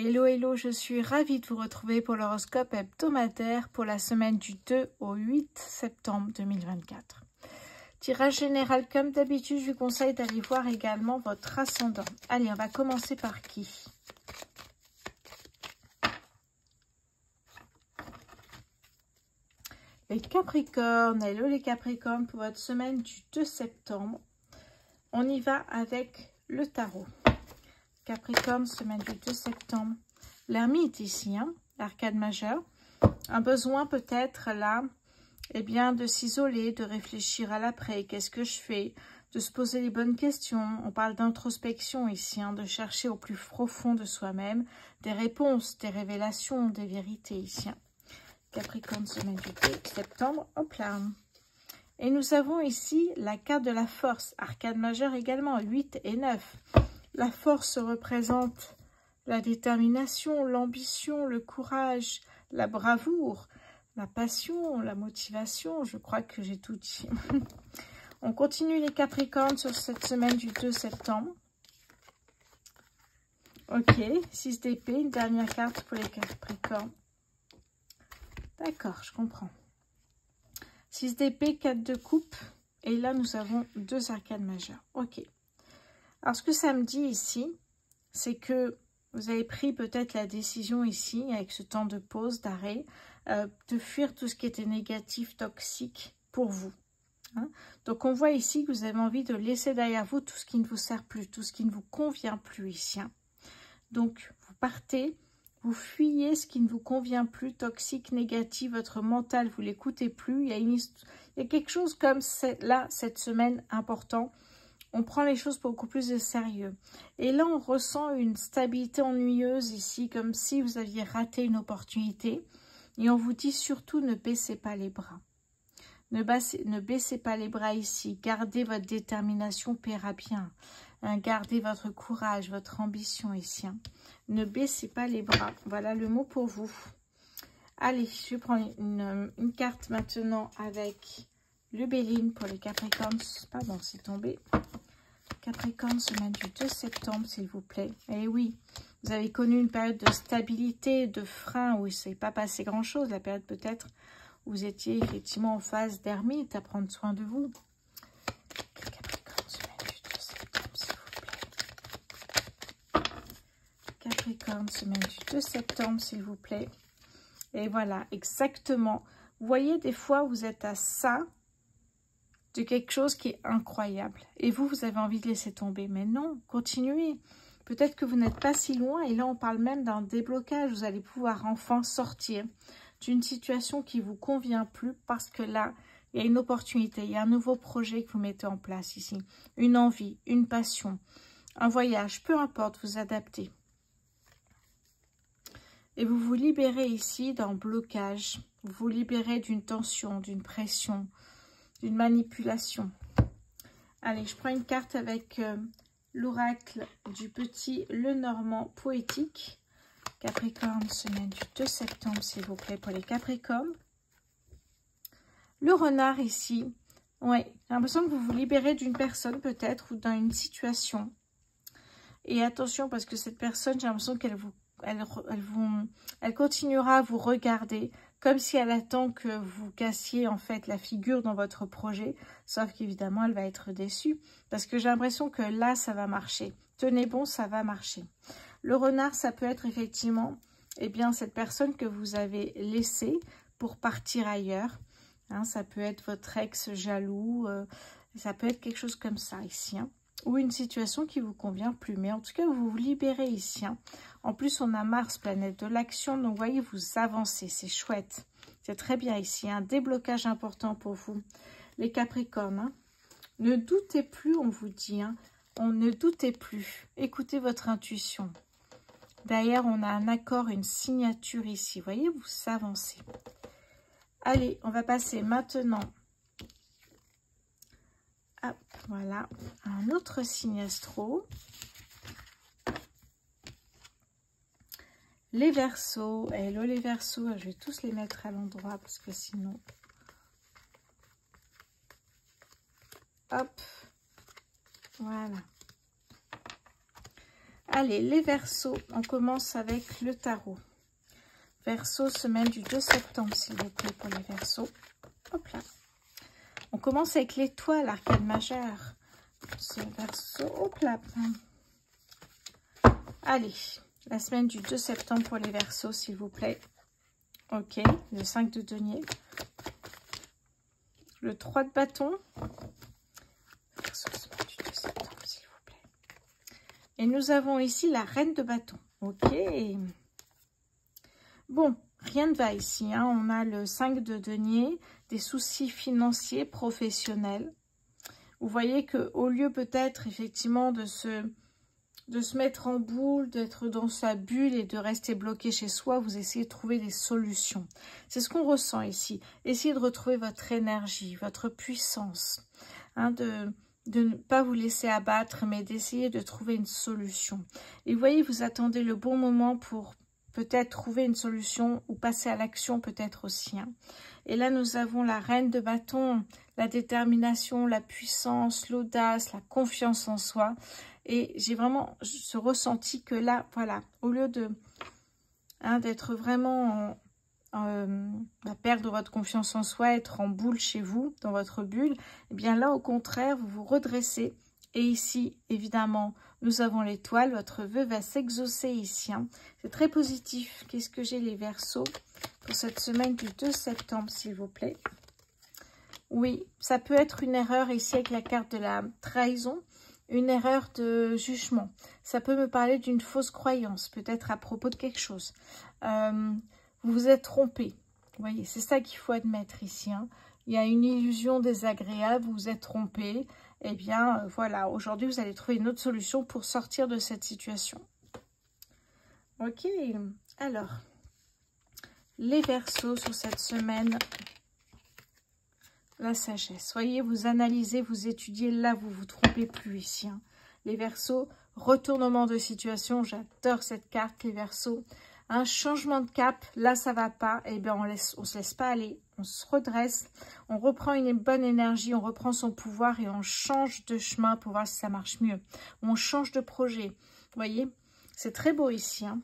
Hello, hello, je suis ravie de vous retrouver pour l'horoscope hebdomadaire pour la semaine du 2 au 8 septembre 2024. Tirage général, comme d'habitude, je vous conseille d'aller voir également votre ascendant. Allez, on va commencer par qui? Les Capricornes. Hello les Capricornes pour votre semaine du 2 septembre. On y va avec le tarot. Capricorne, semaine du 2 septembre. L'ermite ici, hein, l'arcade majeur. Un besoin peut-être là, eh bien, de s'isoler, de réfléchir à l'après. Qu'est-ce que je fais? De se poser les bonnes questions. On parle d'introspection ici, hein, de chercher au plus profond de soi-même des réponses, des révélations, des vérités ici. Hein. Capricorne, semaine du 2 septembre, hop là. Et nous avons ici la carte de la force, arcade majeure également, 8 et 9. La force représente la détermination, l'ambition, le courage, la bravoure, la passion, la motivation. Je crois que j'ai tout dit. On continue les Capricornes sur cette semaine du 2 septembre. Ok, 6 d'épée, une dernière carte pour les Capricornes. D'accord, je comprends. 6 d'épée, 4 de coupe. Et là, nous avons 2 arcades majeures. Ok. Alors, ce que ça me dit ici, c'est que vous avez pris peut-être la décision ici, avec ce temps de pause, d'arrêt, de fuir tout ce qui était négatif, toxique pour vous. Hein. Donc, on voit ici que vous avez envie de laisser derrière vous tout ce qui ne vous sert plus, tout ce qui ne vous convient plus ici. Hein. Donc, vous partez, vous fuyez ce qui ne vous convient plus, toxique, négatif, votre mental, vous ne l'écoutez plus. Il y a quelque chose comme là, cette semaine, important. On prend les choses beaucoup plus de sérieux. Et là, on ressent une stabilité ennuyeuse ici, comme si vous aviez raté une opportunité. Et on vous dit surtout, ne baissez pas les bras. Ne baissez pas les bras ici. Gardez votre détermination, paiera bien. Hein, gardez votre courage, votre ambition ici. Hein. Ne baissez pas les bras. Voilà le mot pour vous. Allez, je vais prendre une carte maintenant avec le Béline pour les Capricornes. Pardon, c'est tombé. Capricorne, semaine du 2 septembre, s'il vous plaît. Et oui, vous avez connu une période de stabilité, de frein, où il ne s'est pas passé grand-chose. La période peut-être où vous étiez effectivement en phase d'ermite, à prendre soin de vous. Capricorne, semaine du 2 septembre, s'il vous plaît. Capricorne, semaine du 2 septembre, s'il vous plaît. Et voilà, exactement. Vous voyez, des fois, vous êtes à ça de quelque chose qui est incroyable. Et vous, vous avez envie de laisser tomber. Mais non, continuez. Peut-être que vous n'êtes pas si loin. Et là, on parle même d'un déblocage. Vous allez pouvoir enfin sortir d'une situation qui ne vous convient plus. Parce que là, il y a une opportunité. Il y a un nouveau projet que vous mettez en place ici. Une envie, une passion, un voyage. Peu importe, vous adaptez. Et vous vous libérez ici d'un blocage. Vous vous libérez d'une tension, d'une pression, d'une manipulation. Allez, je prends une carte avec l'oracle du petit Lenormand poétique. Capricorne, semaine du 2 septembre, s'il vous plaît, pour les Capricornes. Le renard ici. Ouais, j'ai l'impression que vous vous libérez d'une personne peut-être ou d'une situation. Et attention, parce que cette personne, j'ai l'impression qu'elle elle continuera à vous regarder comme si elle attend que vous cassiez en fait la figure dans votre projet, sauf qu'évidemment elle va être déçue parce que j'ai l'impression que là ça va marcher. Tenez bon, ça va marcher. Le renard, ça peut être effectivement eh bien cette personne que vous avez laissée pour partir ailleurs. Hein, ça peut être votre ex jaloux, ça peut être quelque chose comme ça ici. Hein. Ou une situation qui vous convient plus. Mais en tout cas, vous vous libérez ici. Hein. En plus, on a Mars, planète de l'action. Donc, vous voyez, vous avancez. C'est chouette. C'est très bien ici. Un déblocage important pour vous. Les Capricornes, hein. Ne doutez plus, on vous dit. Hein. On ne doutez plus. Écoutez votre intuition. D'ailleurs, on a un accord, une signature ici. Vous voyez, vous avancez. Allez, on va passer maintenant... Hop, voilà, un autre signe astro. Les Verseaux. Hello les Verseaux, je vais tous les mettre à l'endroit parce que sinon... Hop, voilà. Allez, les Verseaux, on commence avec le tarot. Verseau, semaine du 2 septembre, s'il vous plaît, pour les Verseaux. Hop là. On commence avec l'étoile, l'arcane majeure. Ce Verseau, hop là. Allez, la semaine du 2 septembre pour les Verseaux, s'il vous plaît. Ok, le 5 de denier. Le 3 de bâton. Verseau, semaine du 2 septembre, s'il vous plaît. Et nous avons ici la reine de bâton. Ok. Bon, rien ne va ici. Hein. On a le 5 de denier, des soucis financiers, professionnels. Vous voyez qu'au lieu peut-être effectivement de se mettre en boule, d'être dans sa bulle et de rester bloqué chez soi, vous essayez de trouver des solutions. C'est ce qu'on ressent ici. Essayez de retrouver votre énergie, votre puissance, hein, de ne pas vous laisser abattre, mais d'essayer de trouver une solution. Et vous voyez, vous attendez le bon moment pour peut-être trouver une solution ou passer à l'action peut-être aussi. Hein. Et là, nous avons la reine de bâton, la détermination, la puissance, l'audace, la confiance en soi. Et j'ai vraiment ce ressenti que là, voilà, au lieu de d'être vraiment à perdre votre confiance en soi, être en boule chez vous, dans votre bulle, eh bien là, au contraire, vous vous redressez. Et ici, évidemment, nous avons l'étoile. Votre vœu va s'exaucer ici. Hein. C'est très positif. Qu'est-ce que j'ai, les Verseaux, pour cette semaine du 2 septembre, s'il vous plaît? Oui, ça peut être une erreur ici avec la carte de la trahison. Une erreur de jugement. Ça peut me parler d'une fausse croyance, peut-être à propos de quelque chose. Vous vous êtes trompé. Vous voyez, c'est ça qu'il faut admettre ici. Hein. Il y a une illusion désagréable, vous vous êtes trompé. Eh bien, voilà, aujourd'hui, vous allez trouver une autre solution pour sortir de cette situation. Ok, alors, les Verseaux sur cette semaine, la sagesse. Voyez, vous analysez, vous étudiez, là, vous ne vous trompez plus ici. Hein. Les Verseaux, retournement de situation, j'adore cette carte, les Verseaux. Un changement de cap, là, ça ne va pas, eh bien, on ne se laisse pas aller. On se redresse, on reprend une bonne énergie, on reprend son pouvoir et on change de chemin pour voir si ça marche mieux. On change de projet. Vous voyez, c'est très beau ici. Hein.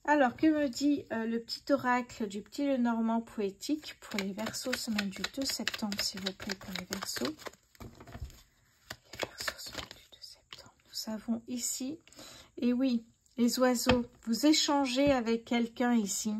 Alors, que me dit le petit oracle du petit Lenormand poétique pour les Verseaux, semaine du 2 septembre, s'il vous plaît, pour les Verseaux. Les Verseaux, semaine du 2 septembre. Nous avons ici, et oui, les oiseaux, vous échangez avec quelqu'un ici.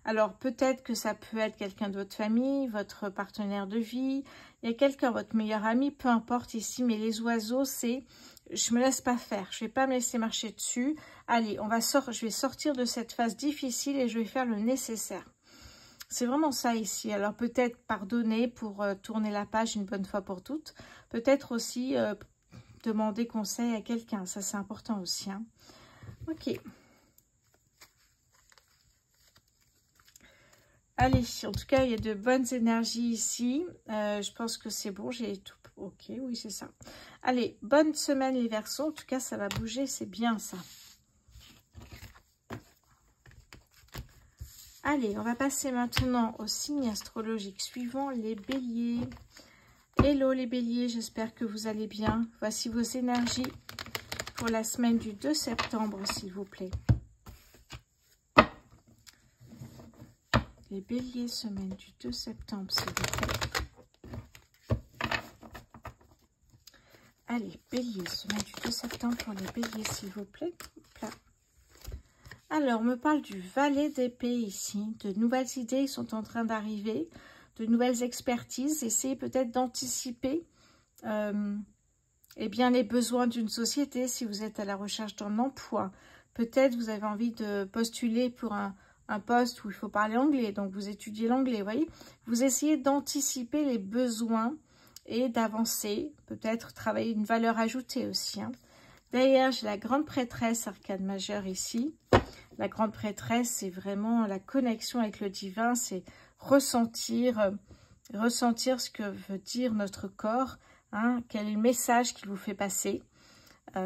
Alors, peut-être que ça peut être quelqu'un de votre famille, votre partenaire de vie, il y a quelqu'un, votre meilleur ami, peu importe ici, mais les oiseaux, c'est je me laisse pas faire, je vais pas me laisser marcher dessus. Allez, je vais sortir de cette phase difficile et je vais faire le nécessaire. C'est vraiment ça ici. Alors, peut-être pardonner pour tourner la page une bonne fois pour toutes. Peut-être aussi demander conseil à quelqu'un, ça c'est important aussi. Hein. Ok. Allez, en tout cas, il y a de bonnes énergies ici. Je pense que c'est bon, j'ai tout. Ok, oui, c'est ça. Allez, bonne semaine les Verseaux. En tout cas, ça va bouger, c'est bien ça. Allez, on va passer maintenant au signe astrologique suivant, les Béliers. Hello les Béliers, j'espère que vous allez bien. Voici vos énergies pour la semaine du 2 septembre, s'il vous plaît. Les Béliers, semaine du 2 septembre, s'il vous plaît. Allez, Béliers, semaine du 2 septembre pour les Béliers, s'il vous plaît. Là. Alors, on me parle du valet d'épée ici. De nouvelles idées sont en train d'arriver, de nouvelles expertises. Essayez peut-être d'anticiper eh bien, les besoins d'une société si vous êtes à la recherche d'un emploi. Peut-être vous avez envie de postuler pour un poste où il faut parler anglais, donc vous étudiez l'anglais, vous voyez. Vous essayez d'anticiper les besoins et d'avancer, peut-être travailler une valeur ajoutée aussi. Hein. Derrière, j'ai la grande prêtresse, arcane majeure ici. La grande prêtresse, c'est vraiment la connexion avec le divin, c'est ressentir ce que veut dire notre corps, hein, quel est le message qu'il vous fait passer.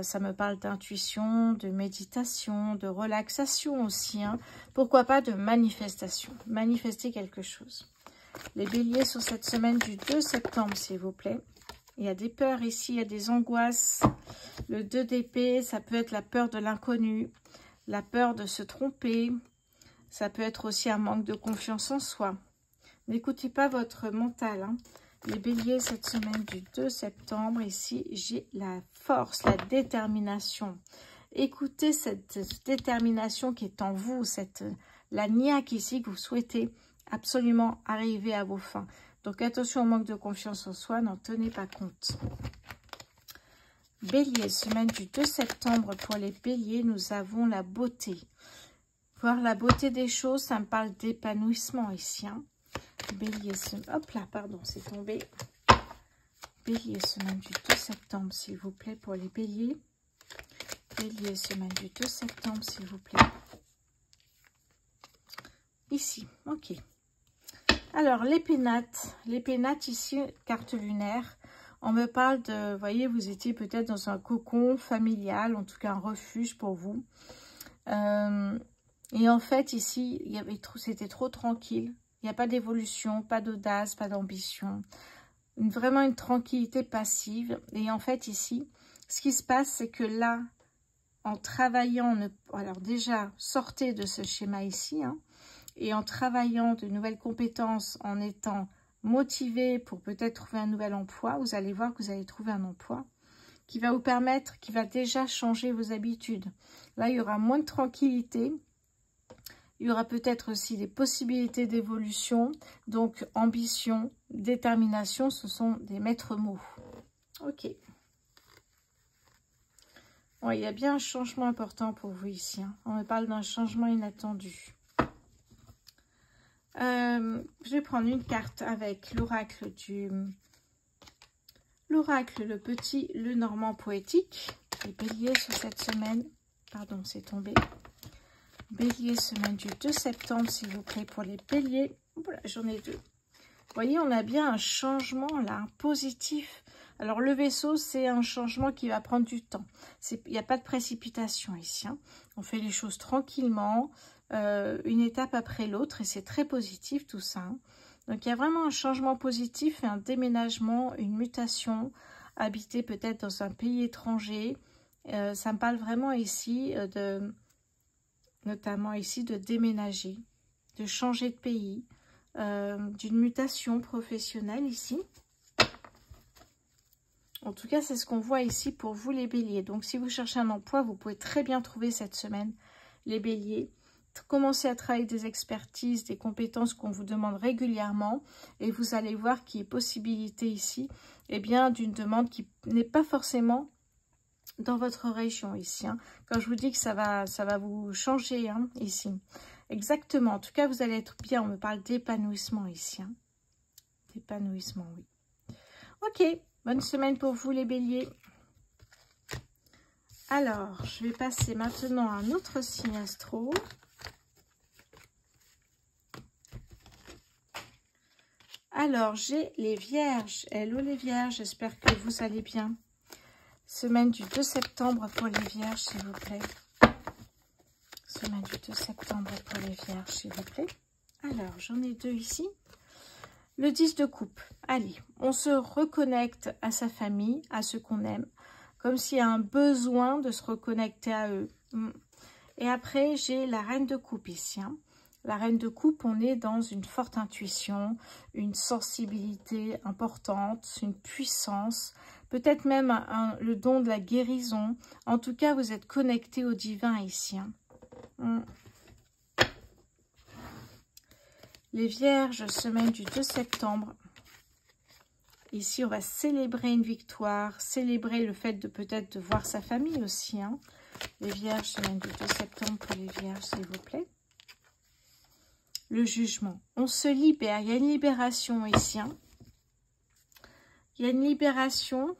Ça me parle d'intuition, de méditation, de relaxation aussi. Hein. Pourquoi pas de manifestation. Manifester quelque chose. Les Béliers sur cette semaine du 2 septembre, s'il vous plaît. Il y a des peurs ici, il y a des angoisses. Le 2 d'épée, ça peut être la peur de l'inconnu, la peur de se tromper. Ça peut être aussi un manque de confiance en soi. N'écoutez pas votre mental, hein. Les béliers, cette semaine du 2 septembre, ici, j'ai la force, la détermination. Écoutez cette détermination qui est en vous, la niaque ici que vous souhaitez absolument arriver à vos fins. Donc attention au manque de confiance en soi, n'en tenez pas compte. Bélier, semaine du 2 septembre, pour les béliers, nous avons la beauté. Voir la beauté des choses, ça me parle d'épanouissement ici, hein. Bélier, hop là, pardon, c'est tombé. Bélier, semaine du 2 septembre, s'il vous plaît, pour les béliers. Bélier, semaine du 2 septembre, s'il vous plaît. Ici, ok. Alors, les pénates ici, carte lunaire. On me parle de, vous voyez, vous étiez peut-être dans un cocon familial, en tout cas un refuge pour vous. Et en fait, ici, c'était trop tranquille. Il n'y a pas d'évolution, pas d'audace, pas d'ambition. Vraiment une tranquillité passive. Et en fait, ici, ce qui se passe, c'est que là, en travaillant, alors déjà, sortez de ce schéma ici, hein, et en travaillant de nouvelles compétences, en étant motivé pour peut-être trouver un nouvel emploi, vous allez voir que vous allez trouver un emploi qui va vous permettre, qui va déjà changer vos habitudes. Là, il y aura moins de tranquillité. Il y aura peut-être aussi des possibilités d'évolution. Donc, ambition, détermination, ce sont des maîtres mots. Ok. Bon, il y a bien un changement important pour vous ici, hein. On me parle d'un changement inattendu. Je vais prendre une carte avec l'oracle le petit, le normand poétique. Les béliers sur cette semaine. Pardon, c'est tombé. Bélier, semaine du 2 septembre, s'il vous plaît, pour les béliers. Voilà, j'en ai deux. Vous voyez, on a bien un changement là, un positif. Alors, le vaisseau, c'est un changement qui va prendre du temps. Il n'y a pas de précipitation ici, hein. On fait les choses tranquillement, une étape après l'autre, et c'est très positif tout ça, hein. Donc, il y a vraiment un changement positif, un déménagement, une mutation, habiter peut-être dans un pays étranger. Ça me parle vraiment ici notamment ici de déménager, de changer de pays, d'une mutation professionnelle ici. En tout cas, c'est ce qu'on voit ici pour vous les béliers. Donc, si vous cherchez un emploi, vous pouvez très bien trouver cette semaine les béliers. Commencez à travailler des expertises, des compétences qu'on vous demande régulièrement. Et vous allez voir qu'il y a possibilité ici, eh bien, d'une demande qui n'est pas forcément dans votre région ici, hein. Quand je vous dis que ça va vous changer, hein, ici. Exactement. En tout cas, vous allez être bien. On me parle d'épanouissement ici, hein. D'épanouissement, oui. Ok. Bonne semaine pour vous les béliers. Alors, je vais passer maintenant à un autre signe astro. Alors, j'ai les vierges. Hello les vierges, j'espère que vous allez bien. Semaine du 2 septembre pour les vierges, s'il vous plaît. Semaine du 2 septembre pour les vierges, s'il vous plaît. Alors, j'en ai deux ici. Le 10 de coupe. Allez, on se reconnecte à sa famille, à ceux qu'on aime. Comme s'il y a un besoin de se reconnecter à eux. Et après, j'ai la reine de coupe ici, hein. La reine de coupe, on est dans une forte intuition, une sensibilité importante, une puissance, peut-être même le don de la guérison. En tout cas, vous êtes connecté au divin ici, hein. Les vierges, semaine du 2 septembre. Ici, on va célébrer une victoire, célébrer le fait de peut-être de voir sa famille aussi, hein. Les vierges, semaine du 2 septembre pour les vierges, s'il vous plaît. Le jugement. On se libère. Il y a une libération ici, hein. Il y a une libération.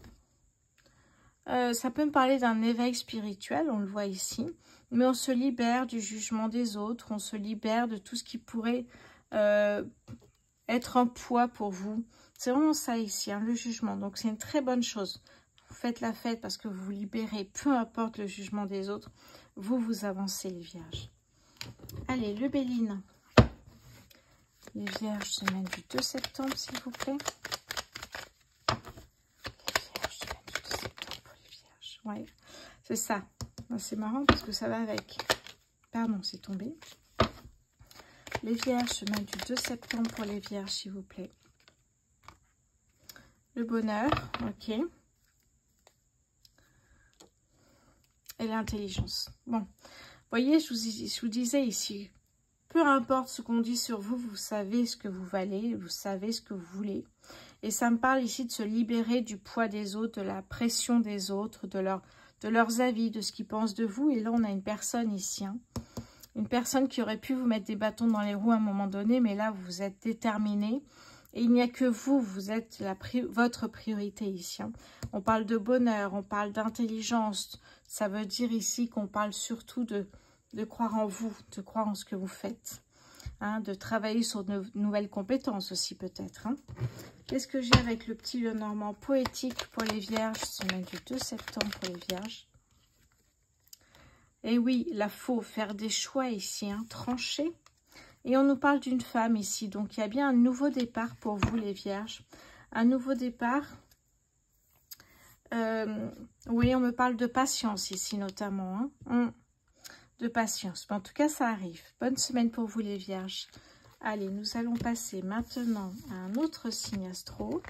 Ça peut me parler d'un éveil spirituel, on le voit ici. Mais on se libère du jugement des autres. On se libère de tout ce qui pourrait être un poids pour vous. C'est vraiment ça ici, hein, le jugement. Donc, c'est une très bonne chose. Vous faites la fête parce que vous vous libérez. Peu importe le jugement des autres. Vous avancez, les vierges. Allez, le Béline. Les vierges, semaine du 2 septembre, s'il vous plaît. Ouais, c'est ça. C'est marrant parce que ça va avec. Pardon, c'est tombé. Les vierges, semaine du 2 septembre pour les vierges, s'il vous plaît. Le bonheur, ok. Et l'intelligence. Bon, vous voyez, je vous disais ici, peu importe ce qu'on dit sur vous, vous savez ce que vous valez, vous savez ce que vous voulez. Et ça me parle ici de se libérer du poids des autres, de la pression des autres, de leurs avis, de ce qu'ils pensent de vous. Et là, on a une personne ici, hein. Une personne qui aurait pu vous mettre des bâtons dans les roues à un moment donné, mais là, vous êtes déterminé. Et il n'y a que vous, vous êtes votre priorité ici, hein. On parle de bonheur, on parle d'intelligence. Ça veut dire ici qu'on parle surtout de croire en vous, de croire en ce que vous faites. Hein, de travailler sur de nouvelles compétences aussi peut-être. Hein. Qu'est-ce que j'ai avec le petit Lenormand poétique pour les vierges, semaine du 2 septembre pour les vierges. Et oui, là, faut faire des choix ici, hein, trancher. Et on nous parle d'une femme ici, donc il y a bien un nouveau départ pour vous les vierges. Un nouveau départ. Oui, on me parle de patience ici notamment. Hein. De patience. Mais en tout cas, ça arrive. Bonne semaine pour vous les vierges. Allez, nous allons passer maintenant à un autre signe astro.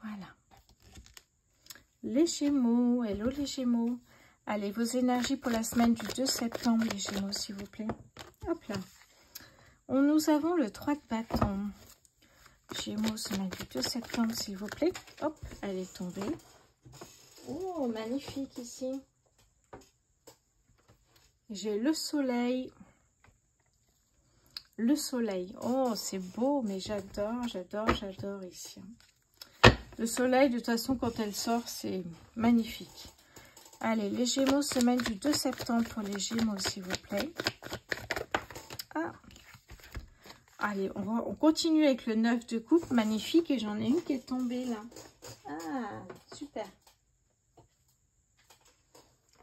Voilà. Les Gémeaux. Hello les Gémeaux. Allez, vos énergies pour la semaine du 2 septembre, les Gémeaux, s'il vous plaît. Hop là. Nous avons le 3 de bâton. Gémeaux, semaine du 2 septembre, s'il vous plaît. Hop, elle est tombée. Oh, magnifique ici. J'ai le soleil. Le soleil. Oh, c'est beau, mais j'adore, j'adore, j'adore ici. Le soleil, de toute façon, quand elle sort, c'est magnifique. Allez, les Gémeaux, semaine du 2 septembre pour les Gémeaux, s'il vous plaît. Ah. Allez, on continue avec le 9 de coupe, magnifique. Et j'en ai une qui est tombée là. Ah, super.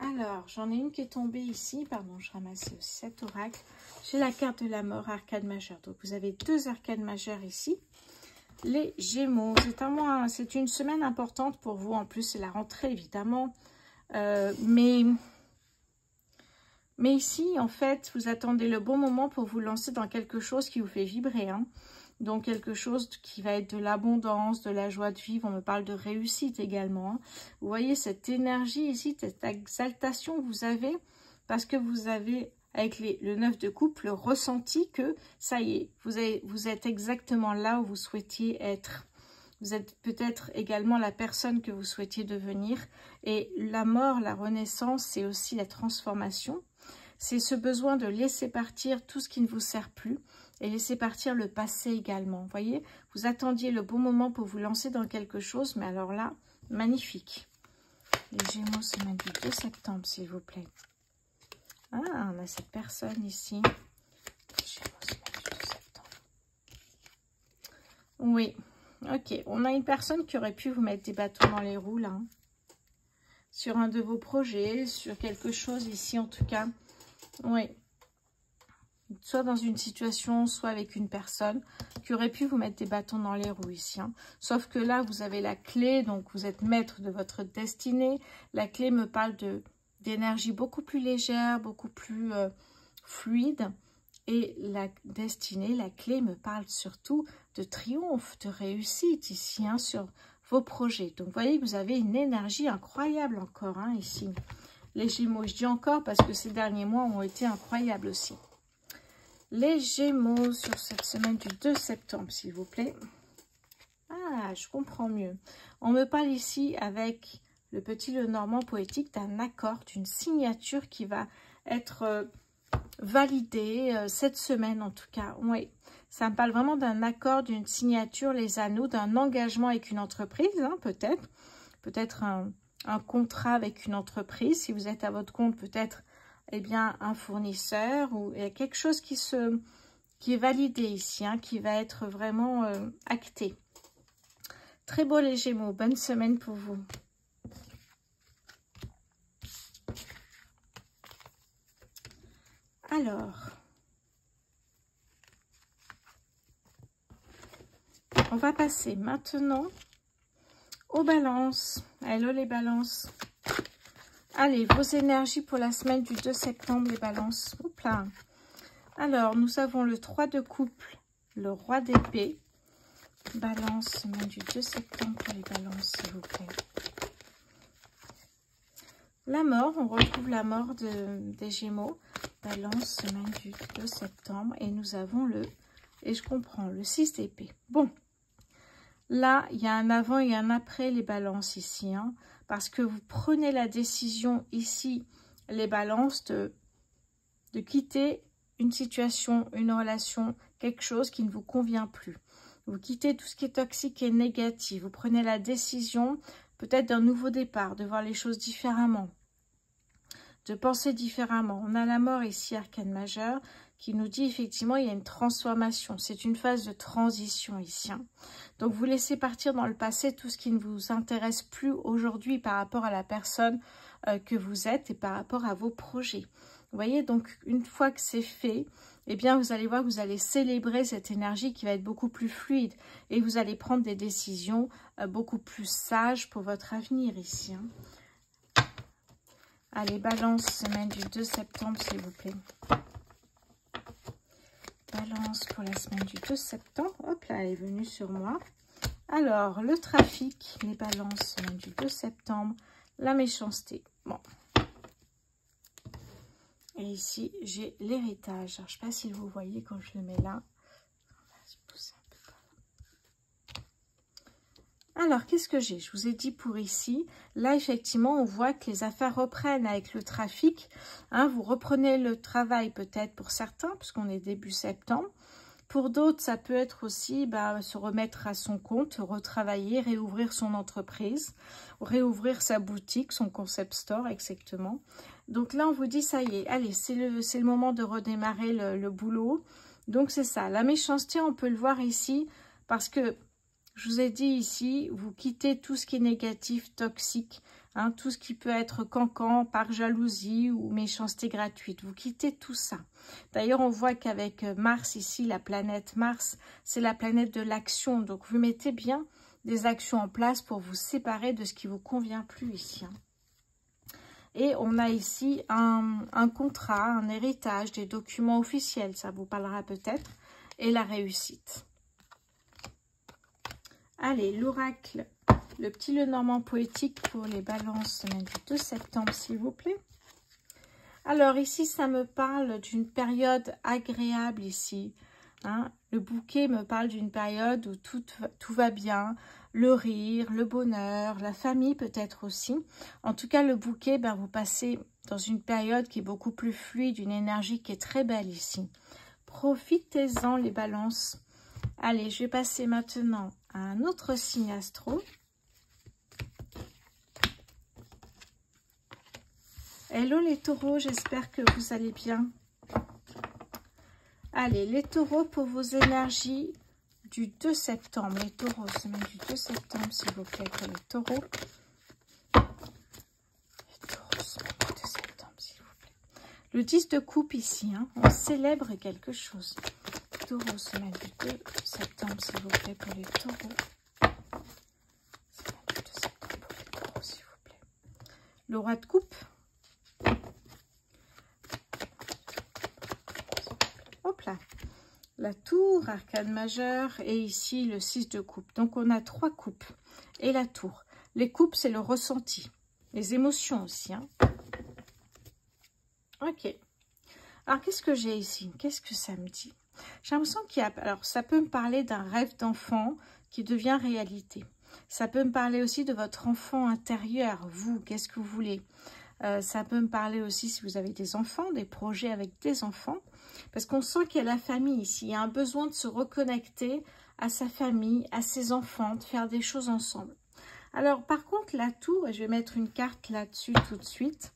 Alors, j'en ai une qui est tombée ici. Pardon, je ramasse aussi cet oracle. J'ai la carte de la mort, arcane majeure. Donc, vous avez 2 arcanes majeures ici. Les Gémeaux, c'est une semaine importante pour vous. En plus, c'est la rentrée, évidemment. Mais ici, en fait, vous attendez le bon moment pour vous lancer dans quelque chose qui vous fait vibrer. Hein. Donc, quelque chose qui va être de l'abondance, de la joie de vivre. On me parle de réussite également. Hein. Vous voyez cette énergie ici, cette exaltation que vous avez, parce que vous avez, avec le 9 de coupe, le ressenti que, ça y est, vous êtes exactement là où vous souhaitiez être. Vous êtes peut-être également la personne que vous souhaitiez devenir. Et la mort, la renaissance, c'est aussi la transformation. C'est ce besoin de laisser partir tout ce qui ne vous sert plus et laisser partir le passé également. Vous voyez, vous attendiez le bon moment pour vous lancer dans quelque chose, mais alors là, magnifique. Les Gémeaux, semaine du 2 septembre, s'il vous plaît. Ah, on a cette personne ici. Les Gémeaux, semaine du 2 septembre. Oui, ok. On a une personne qui aurait pu vous mettre des bâtons dans les roues, là. Hein. Sur un de vos projets, sur quelque chose ici, en tout cas. Oui. Soit dans une situation, soit avec une personne qui aurait pu vous mettre des bâtons dans les roues ici. Hein. Sauf que là, vous avez la clé, donc vous êtes maître de votre destinée. La clé me parle d'énergie beaucoup plus légère, beaucoup plus fluide. Et la destinée, la clé me parle surtout de triomphe, de réussite ici, hein, sur vos projets. Donc, vous voyez que vous avez une énergie incroyable encore, hein, ici. Les Gémeaux, je dis encore parce que ces derniers mois ont été incroyables aussi. Les Gémeaux sur cette semaine du 2 septembre, s'il vous plaît. Ah, je comprends mieux. On me parle ici avec le petit Lenormand poétique d'un accord, d'une signature qui va être validée cette semaine en tout cas. Oui, ça me parle vraiment d'un accord, d'une signature, les anneaux, d'un engagement avec une entreprise, hein, peut-être. Peut-être un contrat avec une entreprise. Si vous êtes à votre compte, peut-être eh bien un fournisseur ou quelque chose qui est validé ici, hein, qui va être vraiment acté. Très beau les Gémeaux, bonne semaine pour vous. Alors, On va passer maintenant aux balances. Hello les balances. Allez, vos énergies pour la semaine du 2 septembre, les balances. Hop là. Alors, nous avons le 3 de coupe, le roi d'épée. Balance, semaine du 2 septembre pour les balances, s'il vous plaît. La mort, on retrouve la mort des Gémeaux. Balance, semaine du 2 septembre. Et nous avons et je comprends, le 6 d'épée. Bon, là, il y a un avant et un après les balances ici. Hein, parce que vous prenez la décision ici, les balances, de quitter une situation, une relation, quelque chose qui ne vous convient plus. Vous quittez tout ce qui est toxique et négatif. Vous prenez la décision peut-être d'un nouveau départ, de voir les choses différemment, de penser différemment. On a la mort ici, arcane majeur, qui nous dit effectivement il y a une transformation. C'est une phase de transition ici. Hein. Donc vous laissez partir dans le passé tout ce qui ne vous intéresse plus aujourd'hui par rapport à la personne que vous êtes et par rapport à vos projets. Vous voyez, donc une fois que c'est fait, eh bien vous allez voir que vous allez célébrer cette énergie qui va être beaucoup plus fluide et vous allez prendre des décisions beaucoup plus sages pour votre avenir ici. Hein. Allez, balance, semaine du 2 septembre, s'il vous plaît. Balance pour la semaine du 2 septembre. Hop là, elle est venue sur moi. Alors, le trafic, les balances, semaine du 2 septembre. La méchanceté. Bon. Et ici, j'ai l'héritage. Je ne sais pas si vous voyez quand je le mets là. On va se pousser un peu par là. Alors, qu'est-ce que j'ai? Je vous ai dit pour ici. Là, effectivement, on voit que les affaires reprennent avec le trafic. Hein, vous reprenez le travail peut-être pour certains, puisqu'on est début septembre. Pour d'autres, ça peut être aussi se remettre à son compte, retravailler, réouvrir son entreprise, réouvrir sa boutique, son concept store exactement. Donc là, on vous dit, ça y est, allez, c'est le moment de redémarrer le boulot. Donc c'est ça, la méchanceté, on peut le voir ici, parce que je vous ai dit ici, vous quittez tout ce qui est négatif, toxique, hein, tout ce qui peut être cancan, par jalousie ou méchanceté gratuite. Vous quittez tout ça. D'ailleurs, on voit qu'avec Mars ici, la planète Mars, c'est la planète de l'action. Donc, vous mettez bien des actions en place pour vous séparer de ce qui ne vous convient plus ici. Hein. Et on a ici un contrat, un héritage, des documents officiels. Ça vous parlera peut-être. Et la réussite. Allez, l'oracle, le petit Lenormand poétique pour les balances, semaine du 2 septembre, s'il vous plaît. Alors, ici, ça me parle d'une période agréable ici. Hein. Le bouquet me parle d'une période où tout va bien, le rire, le bonheur, la famille peut-être aussi. En tout cas, le bouquet, vous passez dans une période qui est beaucoup plus fluide, une énergie qui est très belle ici. Profitez-en, les balances. Allez, je vais passer maintenant à un autre signe astro. Hello les taureaux, j'espère que vous allez bien. Allez, les taureaux pour vos énergies du 2 septembre. Les taureaux, semaine du 2 septembre, s'il vous plaît, pour les taureaux. Les taureaux, semaine du 2 septembre, s'il vous plaît. Le 10 de coupe ici, hein, on célèbre quelque chose. Taureaux, semaine du 2 septembre, s'il vous plaît, pour les taureaux. Semaine du 2 septembre pour les taureaux, s'il vous plaît. Le roi de coupe. Hop là. La tour, arcane majeure, et ici le 6 de coupe. Donc on a 3 coupes. Et la tour. Les coupes, c'est le ressenti. Les émotions aussi. Hein. Ok. Alors qu'est-ce que j'ai ici? Qu'est-ce que ça me dit? J'ai l'impression qu'il y a... Alors, ça peut me parler d'un rêve d'enfant qui devient réalité. Ça peut me parler aussi de votre enfant intérieur. Vous, qu'est-ce que vous voulez? Ça peut me parler aussi si vous avez des enfants, des projets avec des enfants. Parce qu'on sent qu'il y a la famille ici. Il y a un besoin de se reconnecter à sa famille, à ses enfants, de faire des choses ensemble. Alors, par contre, la tour, et je vais mettre une carte là-dessus tout de suite.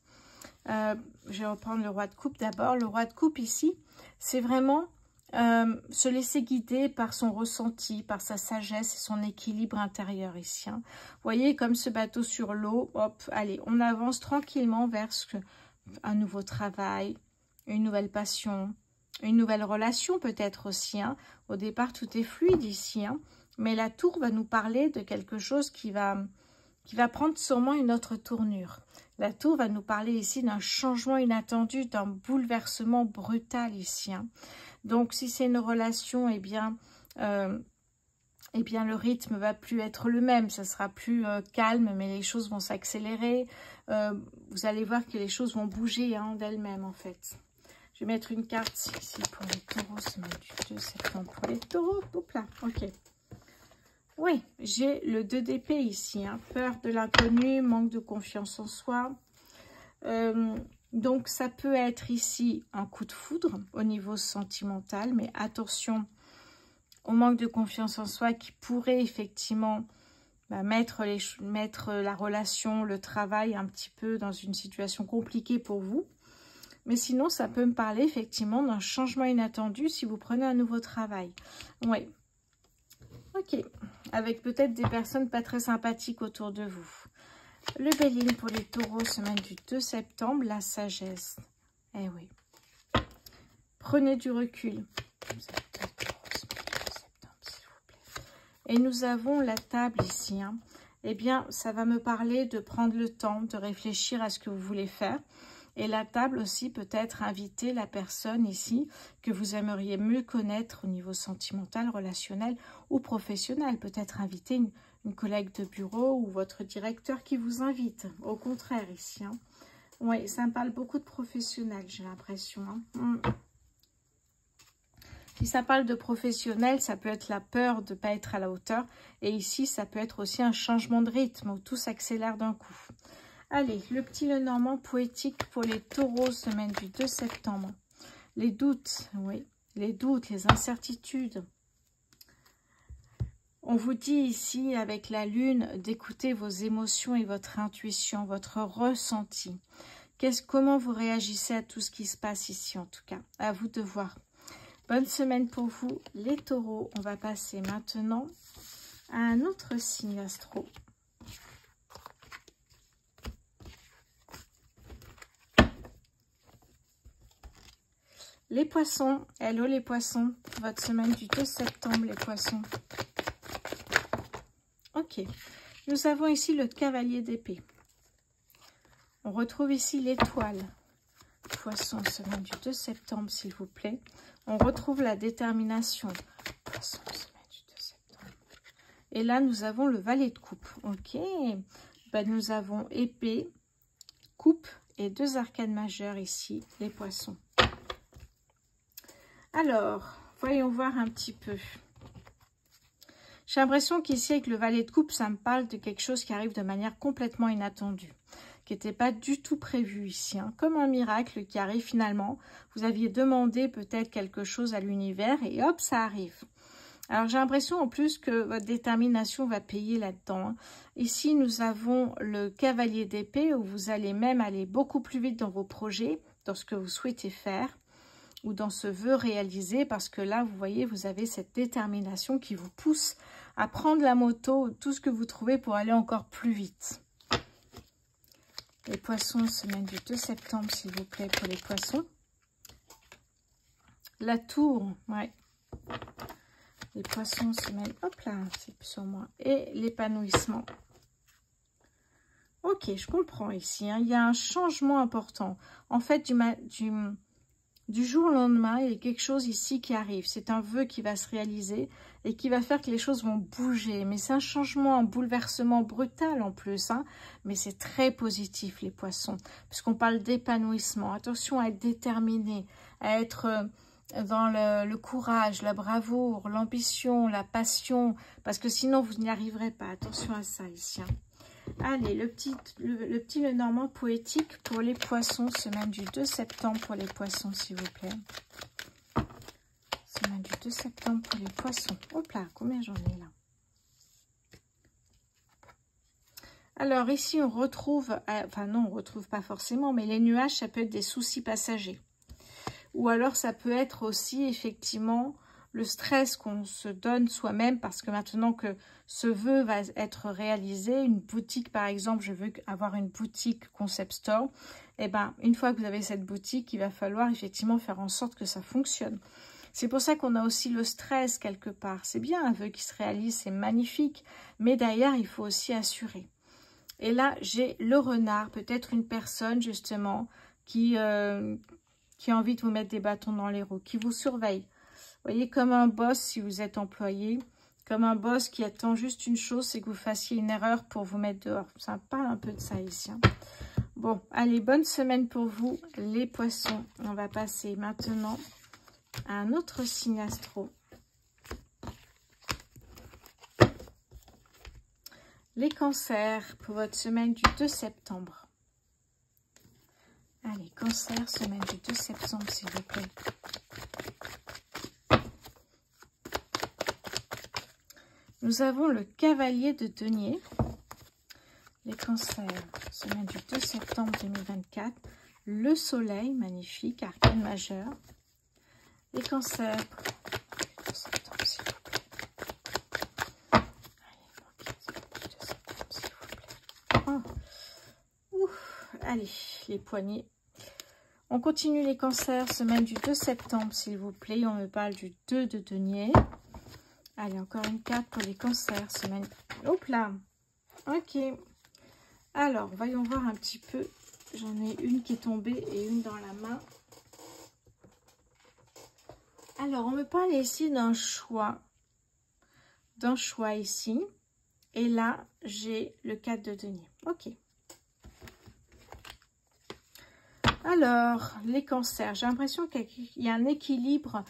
Je vais reprendre le roi de coupe d'abord. Le roi de coupe ici, c'est vraiment... se laisser guider par son ressenti, par sa sagesse et son équilibre intérieur ici. Hein. Vous voyez, comme ce bateau sur l'eau, hop, allez, on avance tranquillement vers un nouveau travail, une nouvelle passion, une nouvelle relation peut-être aussi. Hein. Au départ, tout est fluide ici, hein. Mais la tour va nous parler de quelque chose qui va prendre sûrement une autre tournure. La tour va nous parler ici d'un changement inattendu, d'un bouleversement brutal ici. Hein. Donc, si c'est une relation, eh bien, le rythme va plus être le même. Ça sera plus calme, mais les choses vont s'accélérer. Vous allez voir que les choses vont bouger hein, d'elles-mêmes, en fait. Je vais mettre une carte ici pour les taureaux, semaine du 2 septembre pour les taureaux. Hop là, ok. Oui, j'ai le 2 d'épée ici. Hein. Peur de l'inconnu, manque de confiance en soi. Donc, ça peut être ici un coup de foudre au niveau sentimental. Mais attention au manque de confiance en soi qui pourrait effectivement mettre la relation, le travail un petit peu dans une situation compliquée pour vous. Mais sinon, ça peut me parler effectivement d'un changement inattendu si vous prenez un nouveau travail. Oui. Ok. Avec peut-être des personnes pas très sympathiques autour de vous. Le Béline pour les taureaux, semaine du 2 septembre, la sagesse. Eh oui. Prenez du recul. Et nous avons la table ici. Hein. Eh bien, ça va me parler de prendre le temps, de réfléchir à ce que vous voulez faire. Et la table aussi peut-être inviter la personne ici que vous aimeriez mieux connaître au niveau sentimental, relationnel ou professionnel. Peut-être inviter une collègue de bureau ou votre directeur qui vous invite. Au contraire ici. Hein. Oui, ça me parle beaucoup de professionnels, j'ai l'impression. Hein. Si ça parle de professionnel, ça peut être la peur de ne pas être à la hauteur. Et ici, ça peut être aussi un changement de rythme où tout s'accélère d'un coup. Allez, le petit Lenormand poétique pour les taureaux, semaine du 2 septembre. Les doutes, oui, les doutes, les incertitudes. On vous dit ici, avec la lune, d'écouter vos émotions et votre intuition, votre ressenti. Comment vous réagissez à tout ce qui se passe ici, en tout cas. À vous de voir. Bonne semaine pour vous, les taureaux. On va passer maintenant à un autre signe astro. Les poissons, hello les poissons, votre semaine du 2 septembre, les poissons. Ok, nous avons ici le cavalier d'épée. On retrouve ici l'étoile. Poisson, semaine du 2 septembre, s'il vous plaît. On retrouve la détermination. Poisson, semaine du 2 septembre. Et là, nous avons le valet de coupe. Ok, nous avons épée, coupe et 2 arcanes majeures ici, les poissons. Alors, voyons voir un petit peu. J'ai l'impression qu'ici, avec le valet de coupe, ça me parle de quelque chose qui arrive de manière complètement inattendue, qui n'était pas du tout prévu ici. Hein. Comme un miracle qui arrive finalement. Vous aviez demandé peut-être quelque chose à l'univers et hop, ça arrive. Alors, j'ai l'impression en plus que votre détermination va payer là-dedans. Hein. Ici, nous avons le cavalier d'épée où vous allez même aller beaucoup plus vite dans vos projets, dans ce que vous souhaitez faire, ou dans ce vœu réalisé, parce que là, vous voyez, vous avez cette détermination qui vous pousse à prendre la moto, tout ce que vous trouvez pour aller encore plus vite. Les poissons, semaine du 2 septembre, s'il vous plaît, pour les poissons. La tour, ouais. Les poissons, semaine, hop là, c'est sur moi. Et l'épanouissement. Ok, je comprends ici, hein, il y a un changement important. En fait, du jour au lendemain, il y a quelque chose ici qui arrive. C'est un vœu qui va se réaliser et qui va faire que les choses vont bouger. Mais c'est un changement, un bouleversement brutal en plus. Hein. Mais c'est très positif, les poissons, puisqu'on parle d'épanouissement. Attention à être déterminé, à être dans le courage, la bravoure, l'ambition, la passion, parce que sinon, vous n'y arriverez pas. Attention à ça ici. Hein. Allez, le petit Lenormand poétique pour les poissons, semaine du 2 septembre pour les poissons, s'il vous plaît. Semaine du 2 septembre pour les poissons. Hop là, combien j'en ai là? Alors ici, on retrouve, enfin non, on retrouve pas forcément, mais les nuages, ça peut être des soucis passagers. Ou alors, ça peut être aussi, effectivement, le stress qu'on se donne soi-même, parce que maintenant que ce vœu va être réalisé, une boutique par exemple, je veux avoir une boutique concept store, et bien une fois que vous avez cette boutique, il va falloir effectivement faire en sorte que ça fonctionne. C'est pour ça qu'on a aussi le stress quelque part. C'est bien un vœu qui se réalise, c'est magnifique. Mais derrière, il faut aussi assurer. Et là, j'ai le renard, peut-être une personne justement qui a envie de vous mettre des bâtons dans les roues, qui vous surveille. Vous voyez, comme un boss si vous êtes employé, comme un boss qui attend juste une chose, c'est que vous fassiez une erreur pour vous mettre dehors. Ça parle un peu de ça ici. Hein. Bon, allez, bonne semaine pour vous, les poissons. On va passer maintenant à un autre signe astro. Les cancers pour votre semaine du 2 septembre. Allez, cancer, semaine du 2 septembre, s'il vous plaît. Nous avons le cavalier de denier. Les cancers, semaine du 2 septembre 2024. Le soleil, magnifique, arcane majeur. Les cancers, 2 septembre, s'il vous plaît. Allez, les poignets. On continue les cancers, semaine du 2 septembre, s'il vous plaît. On me parle du 2 de denier. Allez, encore une carte pour les cancers, semaine... Hop là. Ok. Alors, voyons voir un petit peu. J'en ai une qui est tombée et une dans la main. Alors, on me parle ici d'un choix. D'un choix ici. Et là, j'ai le 4 de denier. Ok. Alors, les cancers, j'ai l'impression qu'il y a un équilibre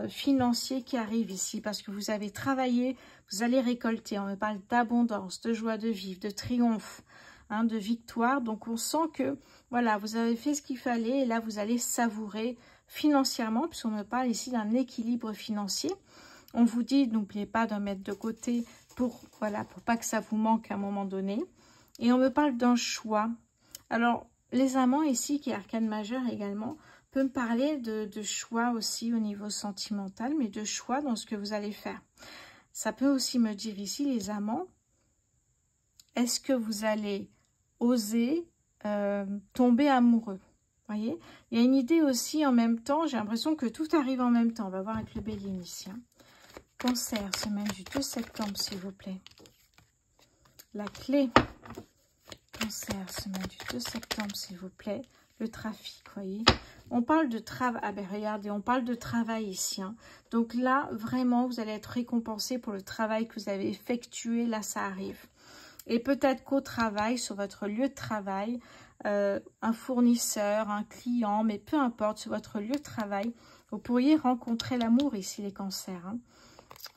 financier qui arrive ici parce que vous avez travaillé, vous allez récolter. On me parle d'abondance, de joie de vivre, de triomphe, hein, de victoire. Donc, on sent que, voilà, vous avez fait ce qu'il fallait et là, vous allez savourer financièrement puisqu'on me parle ici d'un équilibre financier. On vous dit, n'oubliez pas d'en mettre de côté pour pas que ça vous manque à un moment donné. Et on me parle d'un choix. Alors, les amants ici, qui est arcane majeur également, peut me parler de choix aussi au niveau sentimental, mais de choix dans ce que vous allez faire. Ça peut aussi me dire ici, les amants, est-ce que vous allez oser tomber amoureux? Voyez, il y a une idée aussi en même temps, j'ai l'impression que tout arrive en même temps. On va voir avec le bélier ici. Hein. Cancer, semaine du 2 septembre, s'il vous plaît. La clé. Cancer, semaine du 2 septembre, s'il vous plaît. Le trafic, voyez. On parle de travail. Ah ben regardez, on parle de travail ici. Hein. Donc là, vraiment, vous allez être récompensé pour le travail que vous avez effectué. Là, ça arrive. Et peut-être qu'au travail, sur votre lieu de travail, un fournisseur, un client, mais peu importe, sur votre lieu de travail, vous pourriez rencontrer l'amour ici, les cancers. Hein.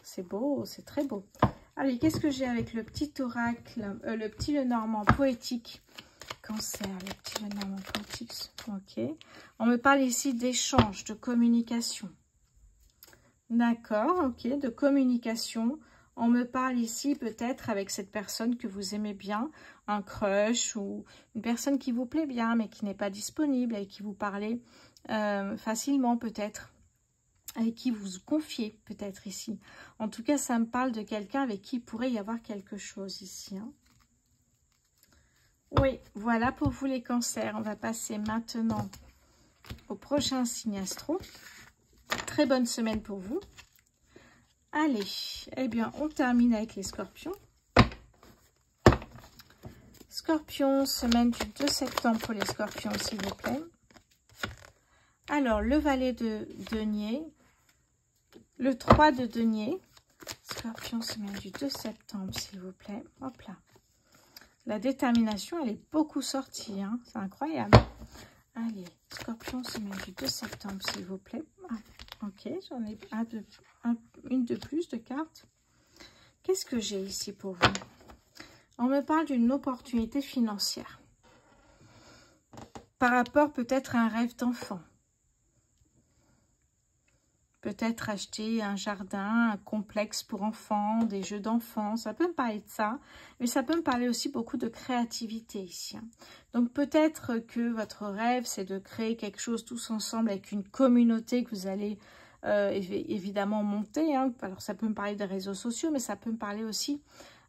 C'est beau, c'est très beau. Allez, qu'est-ce que j'ai avec le petit oracle, le petit Lenormand poétique? Cancer, le petit Lenormand poétique. Ok. On me parle ici d'échange, de communication. D'accord, ok, de communication. On me parle ici peut-être avec cette personne que vous aimez bien, un crush ou une personne qui vous plaît bien mais qui n'est pas disponible et qui vous parlez facilement peut-être. Avec qui vous confiez peut-être ici. En tout cas, ça me parle de quelqu'un avec qui il pourrait y avoir quelque chose ici. Hein. Oui, voilà pour vous les cancers. On va passer maintenant au prochain signe astro. Très bonne semaine pour vous. Allez, eh bien, on termine avec les scorpions. Scorpions, semaine du 2 septembre pour les scorpions, s'il vous plaît. Alors, le valet de denier. Le 3 de denier, scorpion, semaine du 2 septembre, s'il vous plaît. Hop là. La détermination, elle est beaucoup sortie. Hein. C'est incroyable. Allez, scorpion, semaine du 2 septembre, s'il vous plaît. Ah, ok, j'en ai une de plus de cartes. Qu'est-ce que j'ai ici pour vous? On me parle d'une opportunité financière. Par rapport peut-être à un rêve d'enfant. Peut-être acheter un jardin, un complexe pour enfants, des jeux d'enfants. Ça peut me parler de ça, mais ça peut me parler aussi beaucoup de créativité ici. Hein. Donc peut-être que votre rêve, c'est de créer quelque chose tous ensemble avec une communauté que vous allez évidemment monter. Hein. Alors ça peut me parler des réseaux sociaux, mais ça peut me parler aussi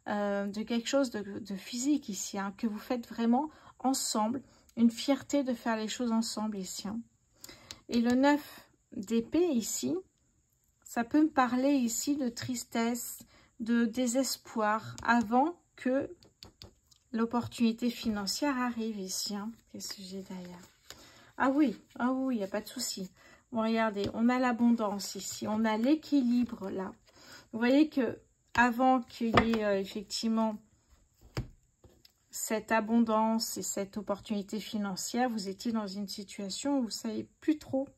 de quelque chose de physique ici, hein, que vous faites vraiment ensemble. Une fierté de faire les choses ensemble ici. Hein. Et le 9 d'épée ici, ça peut me parler ici de tristesse, de désespoir, avant que l'opportunité financière arrive ici. Hein. Qu'est-ce que j'ai derrière? Ah oui, il n'y a pas de souci. Bon, regardez, on a l'abondance ici, on a l'équilibre là. Vous voyez que avant qu'il y ait effectivement cette abondance et cette opportunité financière, vous étiez dans une situation où vous ne savez plus trop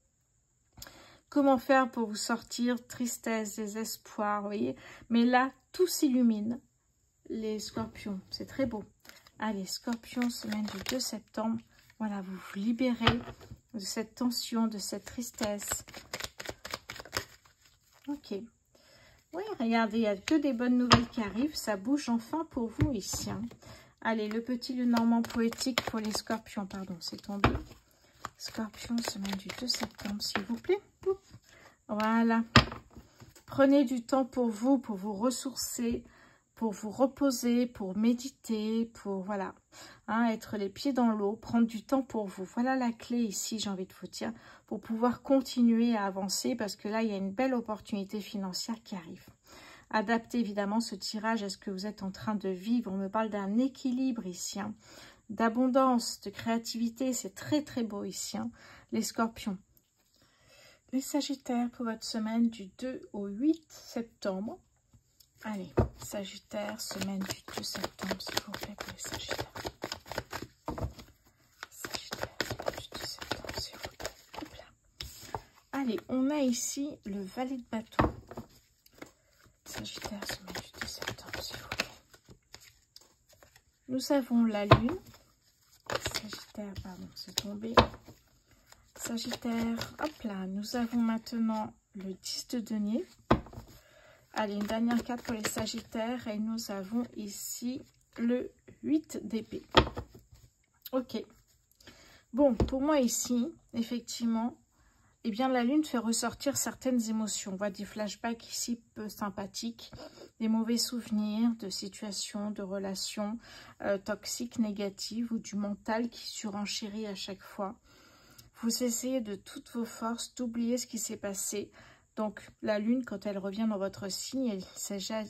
comment faire pour vous sortir, tristesse, désespoir, vous voyez. Mais là, tout s'illumine, les scorpions, c'est très beau. Allez, scorpion, semaine du 2 septembre, voilà, vous vous libérez de cette tension, de cette tristesse. Ok. Oui, regardez, il n'y a que des bonnes nouvelles qui arrivent, ça bouge enfin pour vous ici. Hein. Allez, le petit Lenormand poétique pour les scorpions, pardon, c'est tombé. Scorpion, semaine du 2 septembre, s'il vous plaît. Voilà. Prenez du temps pour vous ressourcer, pour vous reposer, pour méditer, pour, voilà, hein, être les pieds dans l'eau, prendre du temps pour vous. Voilà la clé ici, j'ai envie de vous dire, pour pouvoir continuer à avancer, parce que là, il y a une belle opportunité financière qui arrive. Adaptez évidemment ce tirage à ce que vous êtes en train de vivre. On me parle d'un équilibre ici, hein, d'abondance, de créativité. C'est très très beau ici, hein, les scorpions. Les sagittaires pour votre semaine du 2 au 8 septembre. Allez, sagittaire, semaine du 2 septembre, s'il vous plaît, pour les sagittaires. Sagittaire, semaine du 2 septembre, s'il vous plaît. Hop là. Allez, on a ici le valet de bâton. Sagittaire, semaine du 2 septembre, s'il vous plaît. Nous avons la lune. Sagittaire, pardon, c'est tombé. Sagittaire, hop là. Nous avons maintenant le 10 de denier. Allez, une dernière carte pour les sagittaires. Et nous avons ici le 8 d'épée. Ok. Bon, pour moi ici, effectivement, eh bien, la lune fait ressortir certaines émotions. On voit des flashbacks ici peu sympathiques, des mauvais souvenirs de situations, de relations toxiques, négatives ou du mental qui surenchérit à chaque fois. Vous essayez de toutes vos forces d'oublier ce qui s'est passé. Donc, la lune, quand elle revient dans votre signe,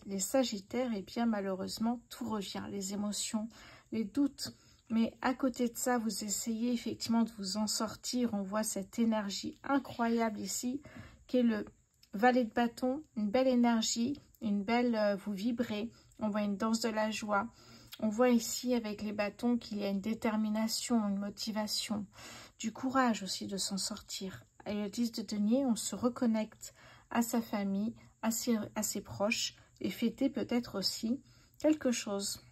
les sagittaires, eh bien, malheureusement, tout revient. Les émotions, les doutes. Mais à côté de ça, vous essayez effectivement de vous en sortir. On voit cette énergie incroyable ici, qui est le valet de bâton. Une belle énergie, une belle... vous vibrez. On voit une danse de la joie. On voit ici, avec les bâtons, qu'il y a une détermination, une motivation, du courage aussi de s'en sortir. Et le 10 de denier, on se reconnecte à sa famille, à ses proches, et fêter peut-être aussi quelque chose.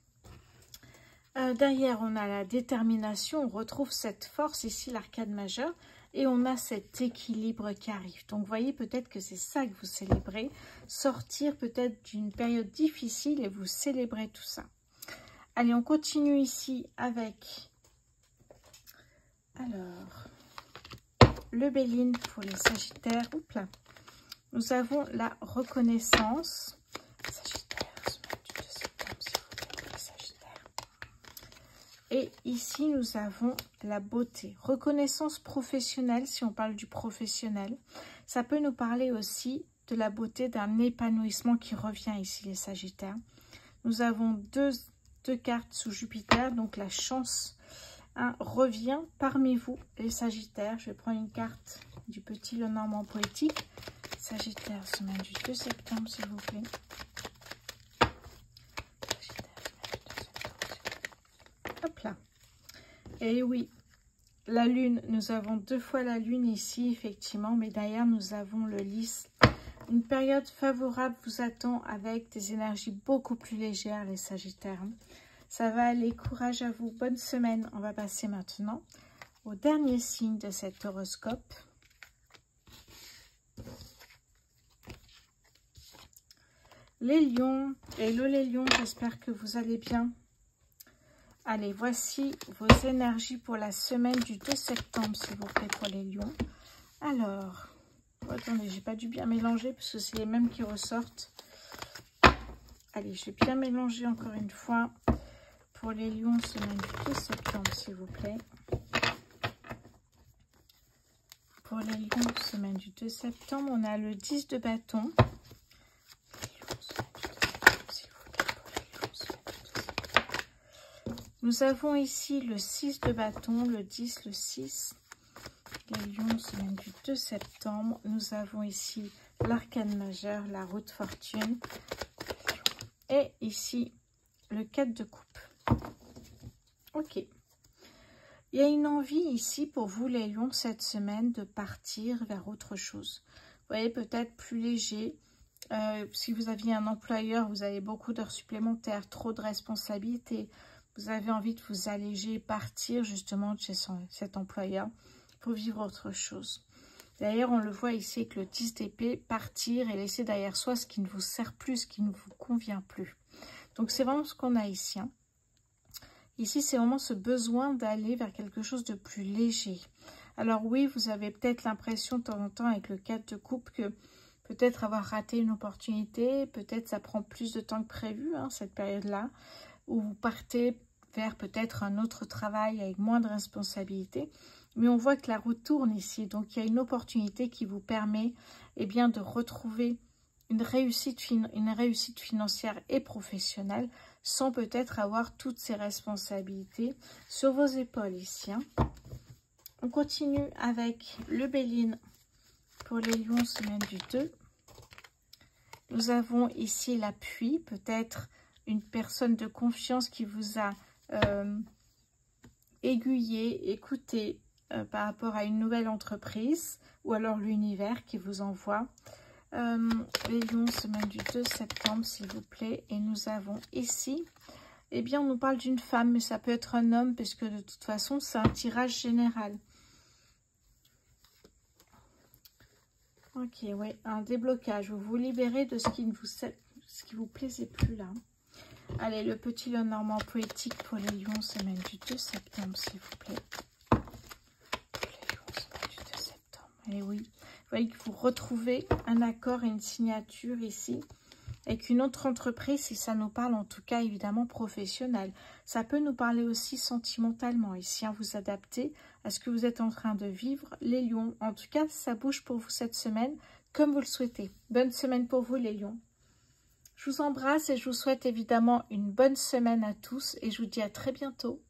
Derrière, on a la détermination, on retrouve cette force ici, l'arcade majeur, et on a cet équilibre qui arrive. Donc, vous voyez peut-être que c'est ça que vous célébrez, sortir peut-être d'une période difficile et vous célébrez tout ça. Allez, on continue ici avec, alors, le Béline pour les sagittaires. Oups là. Nous avons la reconnaissance. Sagittaire, semaine du 2 septembre, s'il vous plaît, pour les sagittaires. Et ici, nous avons la beauté. Reconnaissance professionnelle, si on parle du professionnel. Ça peut nous parler aussi de la beauté d'un épanouissement qui revient ici, les sagittaires. Nous avons deux cartes sous Jupiter, donc la chance revient parmi vous, les sagittaires. Je vais prendre une carte du petit Lenormand poétique. Sagittaire, semaine du 2 septembre, s'il vous plaît. Hop là. Et oui, la lune, nous avons deux fois la lune ici, effectivement, mais derrière, nous avons le lys. Une période favorable vous attend avec des énergies beaucoup plus légères, les sagittaires. Ça va aller, courage à vous, bonne semaine. On va passer maintenant au dernier signe de cet horoscope. Les lions, hello les lions, j'espère que vous allez bien. Allez, voici vos énergies pour la semaine du 2 septembre, s'il vous plaît, pour les lions. Alors, attendez, j'ai pas dû bien mélanger parce que c'est les mêmes qui ressortent. Allez, je vais bien mélanger encore une fois. Pour les lions, semaine du 2 septembre, s'il vous plaît. pour les lions, semaine du 2 septembre, on a le 10 de bâton. Nous avons ici le 6 de bâton, le 10, le 6. Les lions, semaine du 2 septembre. Nous avons ici l'arcane majeur, la roue de fortune. Et ici, le 4 de coupe. Ok. Il y a une envie ici pour vous, les lions, cette semaine, de partir vers autre chose. Vous voyez, peut-être plus léger. Si vous aviez un employeur, vous avez beaucoup d'heures supplémentaires, trop de responsabilités. Vous avez envie de vous alléger, partir justement de chez cet employeur pour vivre autre chose. D'ailleurs, on le voit ici avec le 10 d'épée, partir et laisser derrière soi ce qui ne vous sert plus, ce qui ne vous convient plus. Donc, c'est vraiment ce qu'on a ici. Hein. Ici, c'est vraiment ce besoin d'aller vers quelque chose de plus léger. Alors oui, vous avez peut-être l'impression de temps en temps avec le 4 de coupe que peut-être avoir raté une opportunité, peut-être ça prend plus de temps que prévu, hein, cette période-là, où vous partez vers peut-être un autre travail avec moins de responsabilités. Mais on voit que la roue tourne ici, donc il y a une opportunité qui vous permet bien, de retrouver une réussite financière et professionnelle sans peut-être avoir toutes ces responsabilités sur vos épaules ici. Hein. On continue avec le Béline pour les lions, semaine du 2. Nous avons ici l'appui, peut-être une personne de confiance qui vous a aiguillé, écouté par rapport à une nouvelle entreprise ou alors l'univers qui vous envoie. Les lions, semaine du 2 septembre, s'il vous plaît. Et nous avons ici, eh bien, on nous parle d'une femme, mais ça peut être un homme, puisque de toute façon, c'est un tirage général. Ok, oui, un déblocage. Vous vous libérez de ce qui vous plaisait plus là. Allez, le petit Lenormand poétique pour les lions, semaine du 2 septembre, s'il vous plaît. Les lions, semaine du 2 septembre. Et oui, vous voyez que vous retrouvez un accord et une signature ici avec une autre entreprise, si ça nous parle en tout cas évidemment professionnel. Ça peut nous parler aussi sentimentalement ici, hein, vous adaptez à ce que vous êtes en train de vivre, les lions. En tout cas, ça bouge pour vous cette semaine comme vous le souhaitez. Bonne semaine pour vous, les lions. Je vous embrasse et je vous souhaite évidemment une bonne semaine à tous et je vous dis à très bientôt.